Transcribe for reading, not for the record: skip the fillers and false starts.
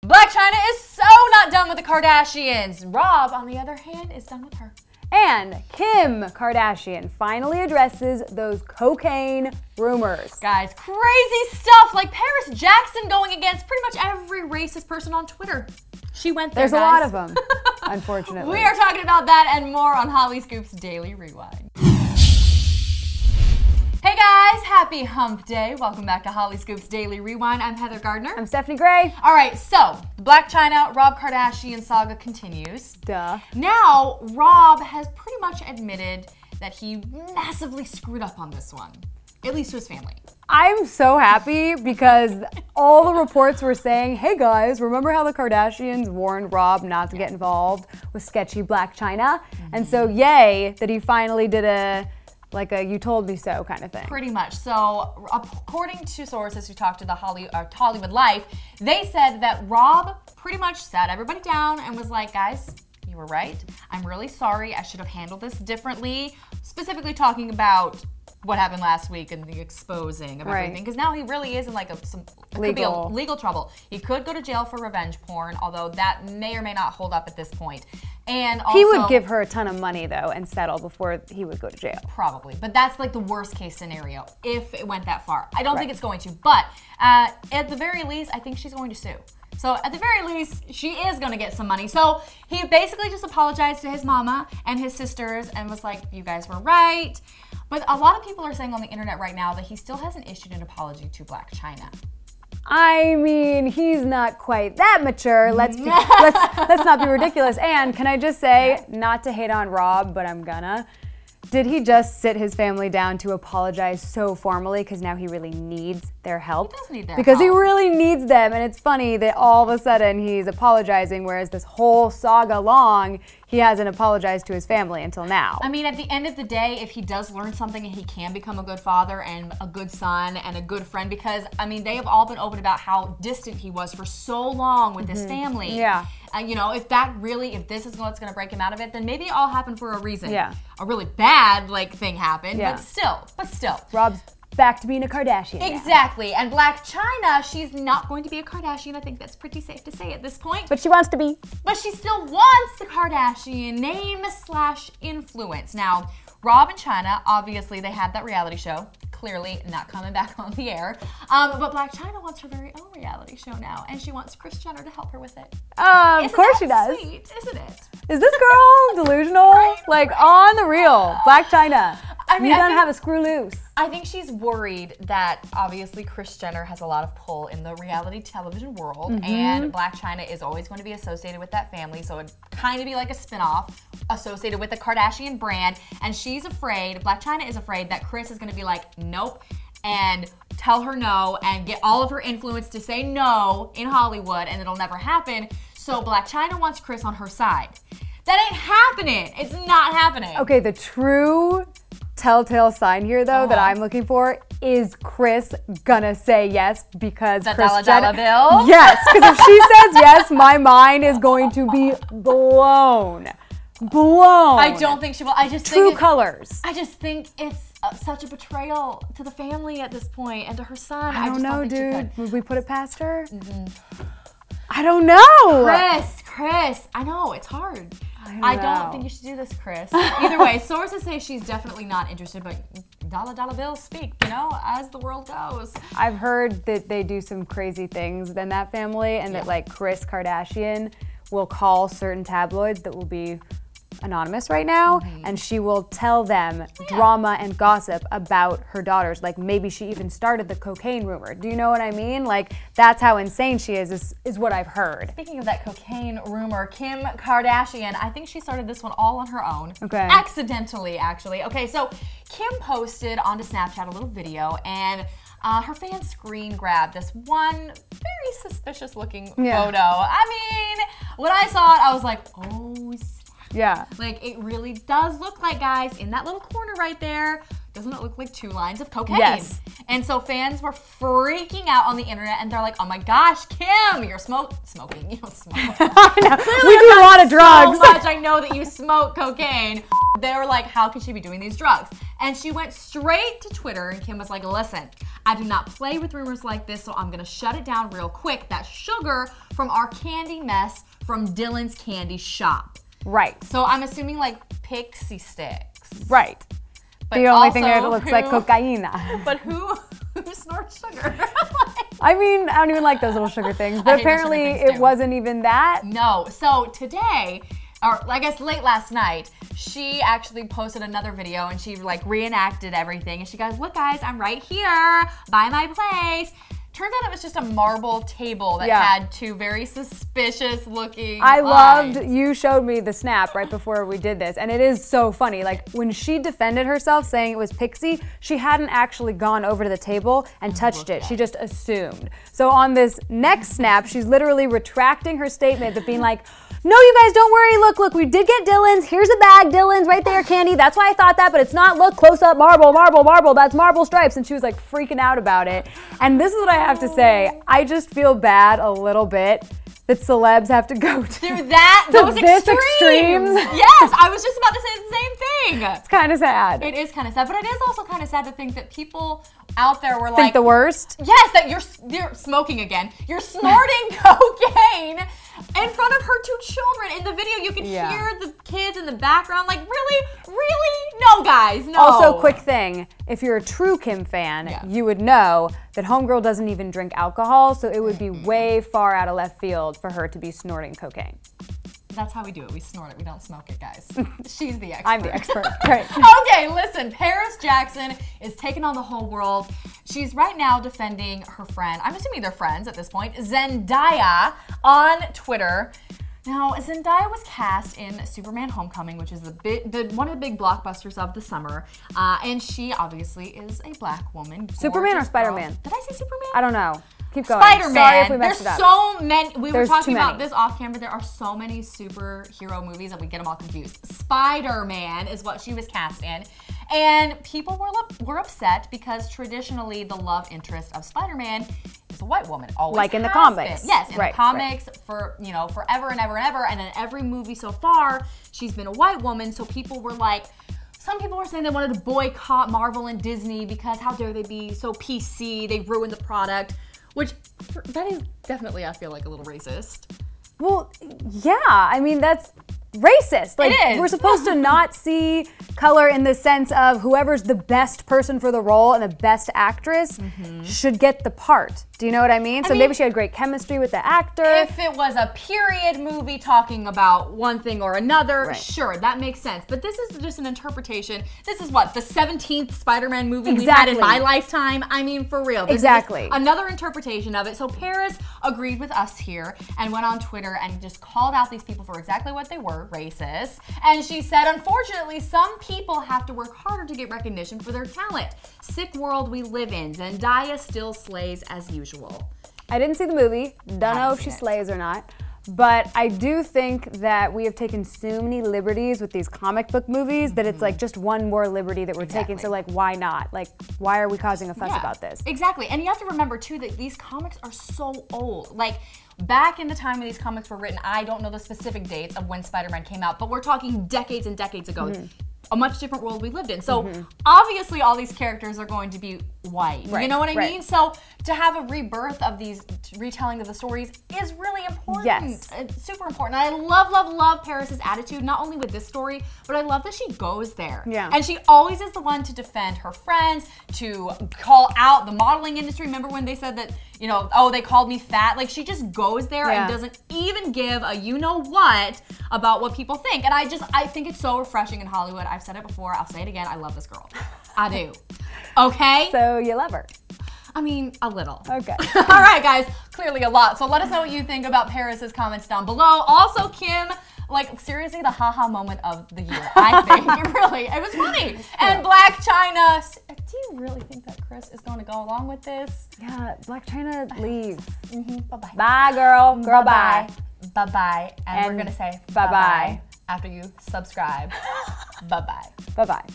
Blac Chyna is so not done with the Kardashians. Rob, on the other hand, is done with her. And Kim Kardashian finally addresses those cocaine rumors. Guys, crazy stuff like Paris Jackson going against pretty much every racist person on Twitter. She went there, There's guys. a lot of them, unfortunately. We are talking about that and more on Hollyscoop's Daily Rewind. Hey guys, happy hump day. Welcome back to Hollyscoop's Daily Rewind. I'm Heather Gardner. I'm Stephanie Gray. All right, so the Blac Chyna, Rob Kardashian saga continues. Duh. Now, Rob has pretty much admitted that he massively screwed up on this one, at least to his family. I'm so happy because all the reports were saying, hey guys, remember how the Kardashians warned Rob not to get involved with sketchy Blac Chyna? And so yay that he finally did a you told me so kind of thing. Pretty much. So according to sources who talked to the Hollywood Life, they said that Rob pretty much sat everybody down and was like, guys, you were right. I'm really sorry. I should have handled this differently. Specifically talking about what happened last week and the exposing of everything. Because now he really is in legal trouble. He could go to jail for revenge porn, although that may or may not hold up at this point. And also, he would give her a ton of money though and settle before he would go to jail. Probably, but that's like the worst case scenario if it went that far. I don't think it's going to, but at the very least, I think she's going to sue. So at the very least, she is going to get some money. So he basically just apologized to his mama and his sisters and was like, you guys were right. But a lot of people are saying on the internet right now that he still hasn't issued an apology to Blac Chyna. I mean, he's not quite that mature. Let's not be ridiculous. And can I just say, not to hate on Rob, but I'm gonna. Did he just sit his family down to apologize so formally because now he really needs their help? He does need their because help. He really needs them, and it's funny that all of a sudden he's apologizing, whereas this whole saga long, he hasn't apologized to his family until now. I mean, at the end of the day, if he does learn something and he can become a good father and a good son and a good friend, because, I mean, they have all been open about how distant he was for so long with his family. Yeah. You know, if this is what's going to break him out of it, then maybe it all happened for a reason. Yeah. A really bad, thing happened, Yeah. but still. Rob's back to being a Kardashian now. Exactly. And Blac Chyna, she's not going to be a Kardashian. I think that's pretty safe to say at this point. But she wants to be. But she still wants the Kardashian name/influence. Now, Rob and Chyna, obviously, they had that reality show. Clearly not coming back on the air. But Blac Chyna wants her very own reality show now, and she wants Kris Jenner to help her with it. Of course she does. Sweet, isn't it? Is this girl delusional? Right? On the real, Blac Chyna. I mean, you don't have a screw loose. I think she's worried that obviously Kris Jenner has a lot of pull in the reality television world, and Blac Chyna is always going to be associated with that family, so it'd kind of be like a spinoff associated with the Kardashian brand, and she's afraid, Blac Chyna is afraid that Kris is going to be like, nope, and tell her no, and get all of her influence to say no in Hollywood, and it'll never happen, so Blac Chyna wants Kris on her side. That ain't happening. It's not happening. Okay, the true telltale sign here, though, that I'm looking for is Kris gonna say yes because that Kris dollar bill? Yes, because if she says yes, my mind is going to be blown. I don't think she will. I just True think colors. I just think it's such a betrayal to the family at this point and to her son. I don't know, dude. Would we put it past her? Mm-hmm. I don't know. Kris, I know, it's hard. I don't think you should do this, Kris. Either way, sources say she's definitely not interested, but dollar bills speak, as the world goes. I've heard that they do some crazy things in that family, and that Kris Kardashian will call certain tabloids that will be anonymous right now, and she will tell them drama and gossip about her daughters. Maybe she even started the cocaine rumor. Do you know what I mean? That's how insane she is what I've heard. Speaking of that cocaine rumor, Kim Kardashian, I think she started this one all on her own. Okay. Accidentally, actually. Okay, so Kim posted onto Snapchat a little video, and her fans screen grabbed this one very suspicious looking photo. I mean, when I saw it, I was like, oh, yeah. It really does look like, guys, in that little corner right there, doesn't it look like 2 lines of cocaine? Yes. And so fans were freaking out on the internet, and they're like, oh my gosh, Kim, you're smoking. You don't smoke. I know. We do a lot of drugs. So much. I know that you smoke cocaine. They were like, how could she be doing these drugs? And she went straight to Twitter, and Kim was like, listen, I do not play with rumors like this, so I'm gonna shut it down real quick. That's sugar from our candy mess from Dylan's Candy Shop. Right. So I'm assuming like pixie sticks. Right. But the only thing that looks like cocaína. But who snorts sugar? I mean, I don't even like those little sugar things, but apparently it wasn't even that. No. So today, or I guess late last night, she actually posted another video and she like reenacted everything. And she goes, look guys, I'm right here by my place. Turns out it was just a marble table that had two very suspicious looking I lines. loved, you showed me the snap right before we did this, and it is so funny. Like, when she defended herself saying it was Pixie, she hadn't actually gone over to the table and touched it. She just assumed. So on this next snap, she's literally retracting her statement of being like, no, you guys, don't worry. Look, we did get Dylan's. Here's a bag. Dylan's right there, candy. That's why I thought that, but it's not. Look, close up, marble. That's marble stripes. And she was like freaking out about it. And this is what I have to say. I just feel bad a little bit that celebs have to go through those extremes. Yes, I was just about to say the same thing. It's kind of sad. It is kind of sad, but it is also kind of sad to think that people out there were think the worst. Yes, that you're smoking again. You're snorting cocaine in front of her two children. In the video, you can hear the kids in the background. Like, really? No, guys, no. Also, quick thing. If you're a true Kim fan, you would know that Homegirl doesn't even drink alcohol, so it would be way far out of left field for her to be snorting cocaine. That's how we do it. We snort it. We don't smoke it, guys. She's the expert. I'm the expert. Right. Okay, listen. Paris Jackson is taking on the whole world. She's right now defending her friend. I'm assuming they're friends at this point. Zendaya on Twitter. Now, Zendaya was cast in Superman Homecoming, which is one of the big blockbusters of the summer. And she obviously is a black woman. Superman or Spider-Man? Did I say Superman? I don't know. Keep going. Spider-Man. Sorry if we messed it up. There's so many. We were talking too many. about this off camera. There are so many superhero movies that we get them all confused. Spider-Man is what she was cast in. And people were upset because traditionally the love interest of Spider-Man is a white woman. Always like in the has comics. been. Yes, in the comics for forever and ever and ever. And in every movie so far, she's been a white woman. So people were like, some people were saying they wanted to boycott Marvel and Disney because how dare they be so PC? They ruined the product. Which, that is definitely, I feel like, a little racist. Well, yeah. I mean, that's racist. Like, it is. We're supposed to not see color in the sense of whoever's the best person for the role and the best actress should get the part. Do you know what I mean? So maybe she had great chemistry with the actor. If it was a period movie talking about one thing or another, sure, that makes sense. But this is just an interpretation. This is what, the 17th Spider-Man movie we've had in my lifetime? I mean, for real. This is another interpretation of it. So Paris agreed with us here and went on Twitter and just called out these people for exactly what they were, racist. And she said, unfortunately, some people have to work harder to get recognition for their talent. Sick world we live in. Zendaya still slays as usual. I didn't see the movie. Don't know if she slays or not. But I do think that we have taken so many liberties with these comic book movies that it's like just one more liberty that we're taking. So like, why not? Like, why are we causing a fuss about this? Exactly. And you have to remember too that these comics are so old. Like, back in the time when these comics were written, I don't know the specific dates of when Spider-Man came out, but we're talking decades and decades ago. A much different world we lived in. So obviously all these characters are going to be white. You know what I mean? So to have a rebirth of these retelling of the stories is really important. Yes. It's super important. And I love, love, love Paris's attitude, not only with this story, but I love that she goes there. Yeah. And she always is the one to defend her friends, to call out the modeling industry. Remember when they said that, you know, oh, they called me fat? Like, she just goes there and doesn't even give a you-know-what about what people think. And I think it's so refreshing in Hollywood. I've said it before, I'll say it again, I love this girl. I do. Okay? So you love her? I mean, a little. Okay. All right, guys, clearly a lot. So let us know what you think about Paris's comments down below. Also, Kim, like, seriously, the haha moment of the year, I think. Really, it was funny. And Blac Chyna, do you really think that Chris is going to go along with this? Yeah, Blac Chyna, leave. Bye-bye. Bye, girl. Girl, bye. Bye-bye. And we're going to say bye-bye after you subscribe. Bye-bye. Bye-bye.